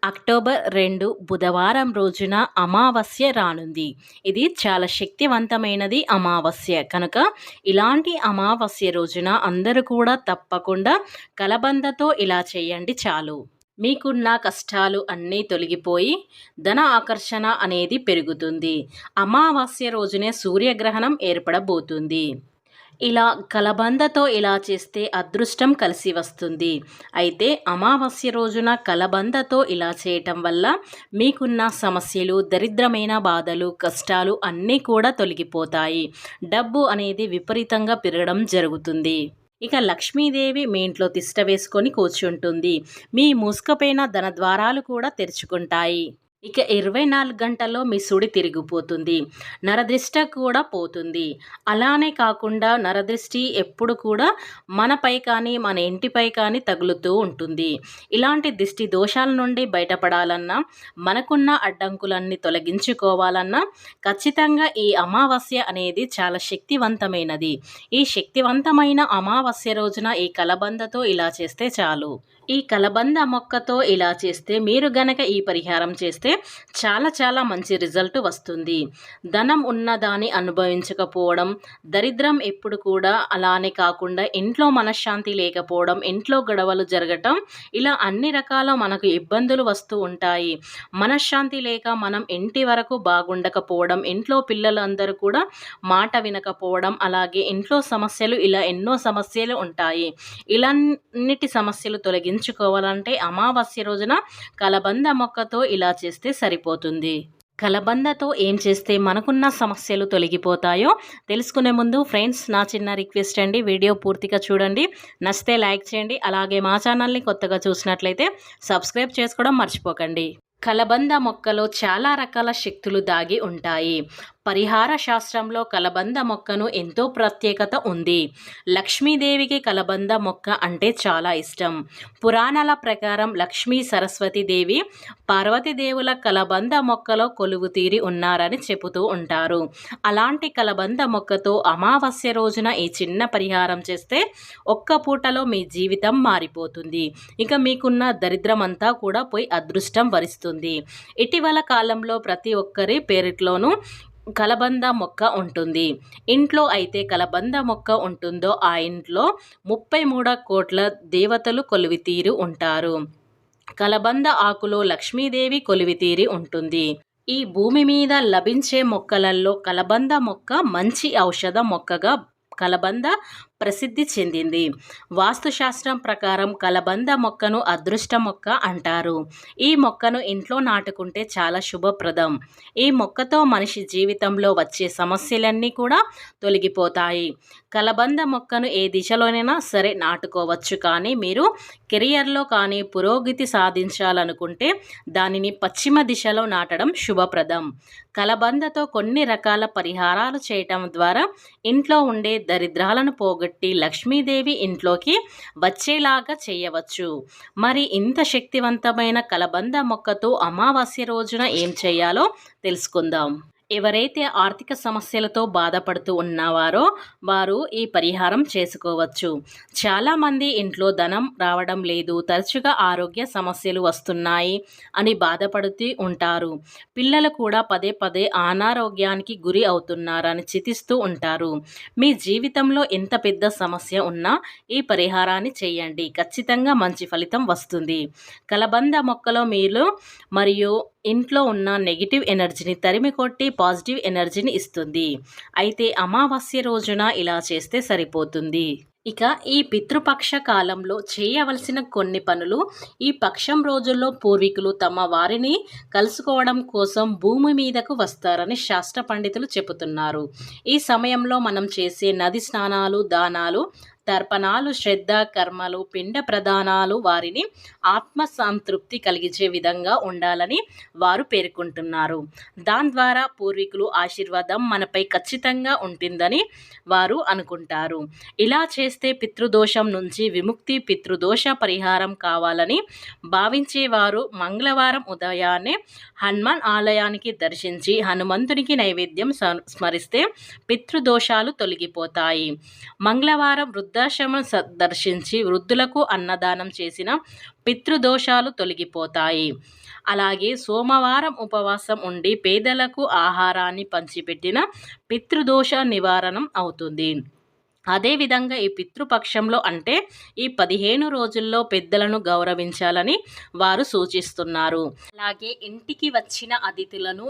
October 2 బుధవారం రోజున అమావాస్య రానుంది. ఇది చాలా శక్తివంతమైనది అమావాస్య. కనుక ఇలాంటి అమావాస్య రోజున అందరూ కూడా తప్పకుండా కలబందతో ఇలా చేయండి చాలు. మీకున్న కష్టాలు అన్నీ తొలగిపోయి ధన ఆకర్షణ అనేది పెరుగుతుంది. అమావాస్య రోజునే సూర్యగ్రహణం ఏర్పడబోతుంది. ఇలా కలబందతో ఇలా చేస్తే అదృష్టం కలిసి వస్తుంది. అయితే అమావాస్య రోజున కలబందతో ఇలా చేయటం వల్ల మీకున్న సమస్యలు, దరిద్రమైన బాధలు, కష్టాలు అన్నీ కూడా తొలగిపోతాయి. డబ్బు అనేది విపరీతంగా పెరగడం జరుగుతుంది. ఇక లక్ష్మీదేవి మీ ఇంట్లో తిష్ట వేసుకొని కూర్చుంటుంది. మీ మూసుకుపోయిన ధన ద్వారాలు కూడా తెరుచుకుంటాయి. ఇక 24 గంటల్లో మీ సుడి తిరిగిపోతుంది. నరదృష్టి కూడా పోతుంది. అలానే కాకుండా నరదృష్టి ఎప్పుడు కూడా మనపై కానీ మన ఇంటిపై కానీ తగులుతూ ఉంటుంది. ఇలాంటి దిష్టి దోషాల నుండి బయటపడాలన్నా, మనకున్న అడ్డంకులన్నీ తొలగించుకోవాలన్నా ఖచ్చితంగా ఈ అమావాస్య అనేది చాలా శక్తివంతమైనది. ఈ శక్తివంతమైన అమావాస్య రోజున ఈ కలబందతో ఇలా చేస్తే చాలు. ఈ కలబంద మొక్కతో ఇలా చేస్తే మీరు గనక ఈ పరిహారం చేస్తే చాలా మంచి రిజల్ట్ వస్తుంది. ధనం ఉన్నదాన్ని అనుభవించకపోవడం, దరిద్రం ఎప్పుడు కూడా అలానే కాకుండా ఇంట్లో మనశ్శాంతి లేకపోవడం, ఇంట్లో గొడవలు జరగటం, ఇలా అన్ని రకాల మనకు ఇబ్బందులు వస్తూ ఉంటాయి. మనశ్శాంతి లేక మనం ఇంటి వరకు బాగుండకపోవడం, ఇంట్లో పిల్లలందరూ కూడా మాట వినకపోవడం, అలాగే ఇంట్లో సమస్యలు, ఇలా ఎన్నో సమస్యలు ఉంటాయి. ఇలాన్నిటి సమస్యలు తొలగించుకోవాలంటే అమావాస్య రోజున కలబంద మొక్కతో ఇలా చేస్తే సరిపోతుంది. కలబందతో ఏం చేస్తే మనకున్న సమస్యలు తొలగిపోతాయో తెలుసుకునే ముందు ఫ్రెండ్స్, నా చిన్న రిక్వెస్ట్ అండి, వీడియో పూర్తిగా చూడండి. నచ్చితే లైక్ చేయండి. అలాగే మా ఛానల్ని కొత్తగా చూసినట్లయితే సబ్స్క్రైబ్ చేసుకోవడం మర్చిపోకండి. కలబంద మొక్కలో చాలా రకాల శక్తులు దాగి ఉంటాయి. పరిహార శాస్త్రంలో కలబంద మొక్కను ఎంతో ప్రత్యేకత ఉంది. లక్ష్మీదేవికి కలబంద మొక్క అంటే చాలా ఇష్టం. పురాణాల ప్రకారం లక్ష్మీ సరస్వతి దేవి, పార్వతీదేవుల కలబంద మొక్కలో కొలువు తీరి ఉన్నారని చెబుతూ ఉంటారు. అలాంటి కలబంద మొక్కతో అమావాస్య రోజున ఈ చిన్న పరిహారం చేస్తే ఒక్క పూటలో మీ జీవితం మారిపోతుంది. ఇక మీకున్న దరిద్రం అంతా కూడా పోయి అదృష్టం వరిస్తుంది. ఇటీవల కాలంలో ప్రతి ఒక్కరి పేరిట్లోనూ కలబంద మొక్క ఉంటుంది. ఇంట్లో అయితే కలబంద మొక్క ఉంటుందో ఆ ఇంట్లో 33 కోట్ల దేవతలు కొలువితీరి ఉంటారు. కలబంద ఆకులో లక్ష్మీదేవి కొలువితీరి ఉంటుంది. ఈ భూమి మీద లభించే మొక్కలలో కలబంద మొక్క మంచి ఔషధ మొక్కగా కలబంద ప్రసిద్ధి చెందింది. వాస్తుశాస్త్రం ప్రకారం కలబంద మొక్కను అదృష్ట మొక్క అంటారు. ఈ మొక్కను ఇంట్లో నాటుకుంటే చాలా శుభప్రదం. ఈ మొక్కతో మనిషి జీవితంలో వచ్చే సమస్యలన్నీ కూడా తొలగిపోతాయి. కలబంద మొక్కను ఏ దిశలోనైనా సరే నాటుకోవచ్చు. కానీ మీరు కెరియర్లో కానీ పురోగతి సాధించాలనుకుంటే దానిని పశ్చిమ దిశలో నాటడం శుభప్రదం. కలబందతో కొన్ని రకాల పరిహారాలు చేయటం ద్వారా ఇంట్లో ఉండే దరిద్రాలను పోగొట్టి లక్ష్మీదేవి ఇంట్లోకి వచ్చేలాగా చేయవచ్చు. మరి ఇంత శక్తివంతమైన కలబంద మొక్కతో అమావాస్య రోజున ఏం చేయాలో తెలుసుకుందాం. ఎవరైతే ఆర్థిక సమస్యలతో బాధపడుతూ ఉన్నవారో వారు ఈ పరిహారం చేసుకోవచ్చు. చాలామంది ఇంట్లో ధనం రావడం లేదు, తరచుగా ఆరోగ్య సమస్యలు వస్తున్నాయి అని బాధపడుతూ ఉంటారు. పిల్లలు కూడా పదే అనారోగ్యానికి గురి అవుతున్నారని చింతిస్తూ ఉంటారు. మీ జీవితంలో ఎంత పెద్ద సమస్య ఉన్నా ఈ పరిహారాన్ని చేయండి. ఖచ్చితంగా మంచి ఫలితం వస్తుంది. కలబంద మొక్కలో మీరు మరియు ఇంట్లో ఉన్న నెగిటివ్ ఎనర్జీని తరిమి కొట్టి పాజిటివ్ ఎనర్జీని ఇస్తుంది. అయితే అమావాస్య రోజున ఇలా చేస్తే సరిపోతుంది. ఇక ఈ పితృపక్ష కాలంలో చేయవలసిన కొన్ని పనులు. ఈ పక్షం రోజుల్లో పూర్వీకులు తమ వారిని కలుసుకోవడం కోసం భూమి మీదకు వస్తారని శాస్త్ర పండితులు చెబుతున్నారు. ఈ సమయంలో మనం చేసే నది స్నానాలు, దానాలు, తర్పణాలు, శ్రద్ధ, కర్మలు, పిండ ప్రదానాలు వారిని ఆత్మ సంతృప్తి కలిగించే విధంగా ఉండాలని వారు పేర్కొంటున్నారు. దాని ద్వారా పూర్వీకులు ఆశీర్వాదం మనపై ఖచ్చితంగా ఉంటుందని వారు అనుకుంటారు. ఇలా చేస్తే పితృదోషం నుంచి విముక్తి, పితృదోష పరిహారం కావాలని భావించేవారు మంగళవారం ఉదయాన్నే హనుమాన్ ఆలయానికి దర్శించి హనుమంతునికి నైవేద్యం స్మరిస్తే పితృదోషాలు తొలగిపోతాయి. మంగళవారం వృద్ధ వృద్ధాశ్రమం దర్శించి వృద్ధులకు అన్నదానం చేసిన పితృదోషాలు తొలగిపోతాయి. అలాగే సోమవారం ఉపవాసం ఉండి పేదలకు ఆహారాన్ని పంచిపెట్టిన పితృదోష నివారణం అవుతుంది. అదేవిధంగా ఈ పితృపక్షంలో అంటే ఈ 15 రోజుల్లో పెద్దలను గౌరవించాలని వారు సూచిస్తున్నారు. అలాగే ఇంటికి వచ్చిన అతిథులను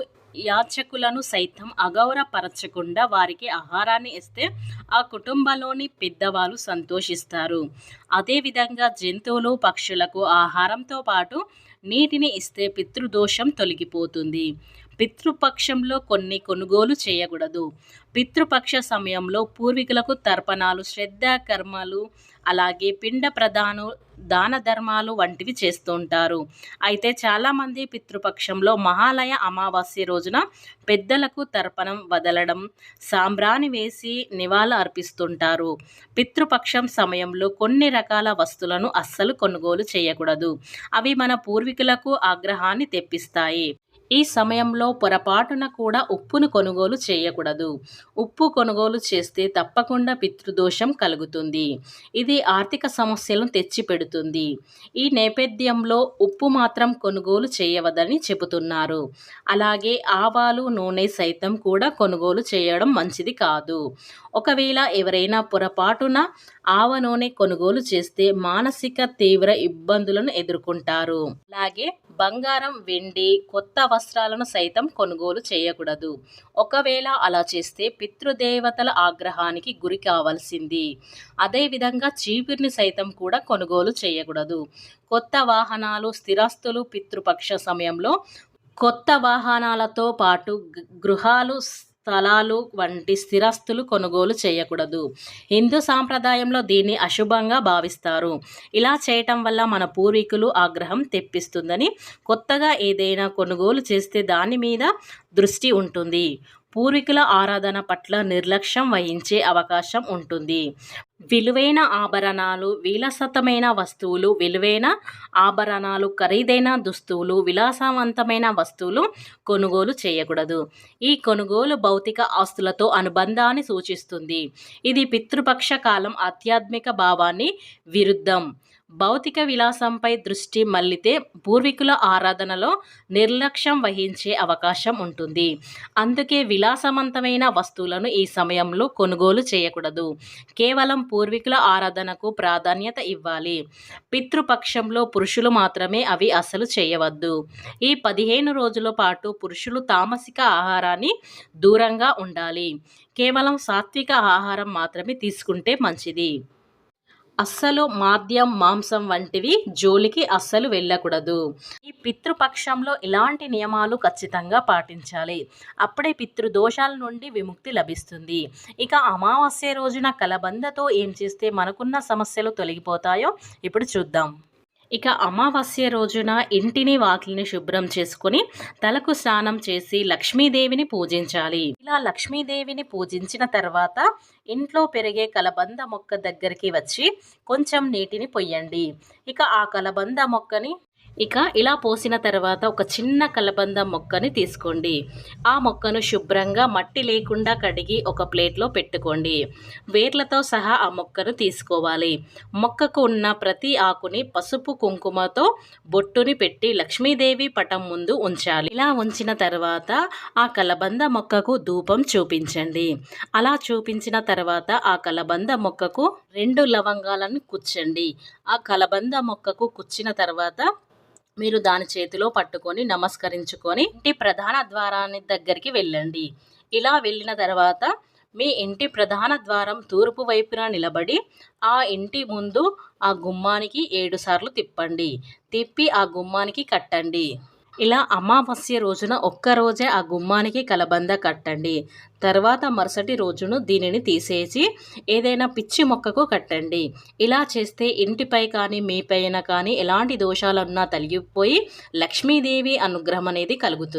యాచకులను సైతం అగౌరవపరచకుండా వారికి ఆహారాన్ని ఇస్తే ఆ కుటుంబంలోని పెద్దవాళ్ళు సంతోషిస్తారు. అదేవిధంగా జంతువులు పక్షులకు ఆహారంతో పాటు నీటిని ఇస్తే పితృదోషం తొలగిపోతుంది. పితృపక్షంలో కొన్ని కొనుగోలు చేయకూడదు. పితృపక్ష సమయంలో పూర్వీకులకు తర్పణాలు, శ్రద్ధ కర్మలు, అలాగే పిండ ప్రదానం, దాన ధర్మాలు వంటివి చేస్తుంటారు. అయితే చాలామంది పితృపక్షంలో మహాలయ అమావాస్య రోజున పెద్దలకు తర్పణం వదలడం, సాంబ్రాణి వేసి నివాళులు అర్పిస్తుంటారు. పితృపక్షం సమయంలో కొన్ని రకాల వస్తువులను అస్సలు కొనుగోలు చేయకూడదు. అవి మన పూర్వీకులకు ఆగ్రహాన్ని తెప్పిస్తాయి. ఈ సమయంలో పొరపాటున కూడా ఉప్పును కొనుగోలు చేయకూడదు. ఉప్పు కొనుగోలు చేస్తే తప్పకుండా పితృదోషం కలుగుతుంది. ఇది ఆర్థిక సమస్యలను తెచ్చిపెడుతుంది. ఈ నేపథ్యంలో ఉప్పు మాత్రం కొనుగోలు చేయవద్దని చెబుతున్నారు. అలాగే ఆవాలు, నూనె సైతం కూడా కొనుగోలు చేయడం మంచిది కాదు. ఒకవేళ ఎవరైనా పొరపాటున ఆవ నూనె కొనుగోలు చేస్తే మానసిక తీవ్ర ఇబ్బందులను ఎదుర్కొంటారు. అలాగే బంగారం, వెండి, కొత్త వస్త్రాలను సైతం కొనుగోలు చేయకూడదు. ఒకవేళ అలా చేస్తే పితృదేవతల ఆగ్రహానికి గురి కావాల్సింది. అదేవిధంగా చీపురిని సైతం కూడా కొనుగోలు చేయకూడదు. కొత్త వాహనాలు, స్థిరాస్తులు పితృపక్ష సమయంలో కొత్త వాహనాలతో పాటు గృహాలు, స్థలాలు వంటి స్థిరాస్తులు కొనుగోలు చేయకూడదు. హిందూ సాంప్రదాయంలో దీన్ని అశుభంగా భావిస్తారు. ఇలా చేయటం వల్ల మన పూర్వీకులు ఆగ్రహం తెప్పిస్తుందని, కొత్తగా ఏదైనా కొనుగోలు చేస్తే దాని మీద దృష్టి ఉంటుంది. పూర్వీకుల ఆరాధన పట్ల నిర్లక్ష్యం వహించే అవకాశం ఉంటుంది. విలువైన ఆభరణాలు, విలాసవంతమైన వస్తువులు, విలువైన ఆభరణాలు, ఖరీదైన దుస్తువులు, విలాసవంతమైన వస్తువులు కొనుగోలు చేయకూడదు. ఈ కొనుగోలు భౌతిక ఆస్తులతో అనుబంధాన్ని సూచిస్తుంది. ఇది పితృపక్ష కాలం ఆధ్యాత్మిక భావాన్ని విరుద్ధం. భౌతిక విలాసంపై దృష్టి మళ్లితే పూర్వీకుల ఆరాధనలో నిర్లక్ష్యం వహించే అవకాశం ఉంటుంది. అందుకే విలాసవంతమైన వస్తువులను ఈ సమయంలో కొనుగోలు చేయకూడదు. కేవలం పూర్వీకుల ఆరాధనకు ప్రాధాన్యత ఇవ్వాలి. పితృపక్షంలో పురుషులు మాత్రమే అవి అసలు చేయవద్దు. ఈ 15 రోజుల పాటు పురుషులు తామసిక ఆహారాన్ని దూరంగా ఉండాలి. కేవలం సాత్విక ఆహారం మాత్రమే తీసుకుంటే మంచిది. అస్సలు మాద్యం, మాంసం వంటివి జోలికి అస్సలు వెళ్ళకూడదు. ఈ పితృపక్షంలో ఇలాంటి నియమాలు ఖచ్చితంగా పాటించాలి. అప్పుడే పితృదోషాల నుండి విముక్తి లభిస్తుంది. ఇక అమావాస్య రోజున కలబందతో ఏం చేస్తే మనకున్న సమస్యలు తొలగిపోతాయో ఇప్పుడు చూద్దాం. ఇక అమావాస్య రోజున ఇంటిని, వాకిలిని శుభ్రం చేసుకొని తలకు స్నానం చేసి లక్ష్మీదేవిని పూజించాలి. ఇలా లక్ష్మీదేవిని పూజించిన తర్వాత ఇంట్లో పెరిగే కలబంద మొక్క దగ్గరికి వచ్చి కొంచెం నీటిని పొయ్యండి. ఇక ఆ కలబంద మొక్కని ఇలా పోసిన తర్వాత ఒక చిన్న కలబంద మొక్కని తీసుకోండి. ఆ మొక్కను శుభ్రంగా మట్టి లేకుండా కడిగి ఒక ప్లేట్లో పెట్టుకోండి. వేర్లతో సహా ఆ మొక్కను తీసుకోవాలి. మొక్కకు ఉన్న ప్రతి ఆకుని పసుపు కుంకుమతో బొట్టుని పెట్టి లక్ష్మీదేవి పటం ముందు ఉంచాలి. ఇలా ఉంచిన తర్వాత ఆ కలబంద మొక్కకు ధూపం చూపించండి. అలా చూపించిన తర్వాత ఆ కలబంద మొక్కకు 2 లవంగాలను కుచ్చండి. ఆ కలబంద మొక్కకు కుచ్చిన తర్వాత మీరు దాని చేతిలో పట్టుకొని నమస్కరించుకొని ఇంటి ప్రధాన ద్వారాన్ని దగ్గరికి వెళ్ళండి. ఇలా వెళ్ళిన తర్వాత మీ ఇంటి ప్రధాన ద్వారం తూర్పు వైపున నిలబడి ఆ ఇంటి ముందు ఆ గుమ్మానికి 7 సార్లు తిప్పండి. తిప్పి ఆ గుమ్మానికి కట్టండి. ఇలా అమావాస్య రోజున ఒక్కరోజే ఆ గుమ్మానికి కలబంద కట్టండి. తర్వాత మరుసటి రోజును దీనిని తీసేసి ఏదైనా పిచ్చి మొక్కకు కట్టండి. ఇలా చేస్తే ఇంటిపై కానీ మీపైన కానీ ఎలాంటి దోషాలున్నా తొలగిపోయి లక్ష్మీదేవి అనుగ్రహం అనేది కలుగుతుంది.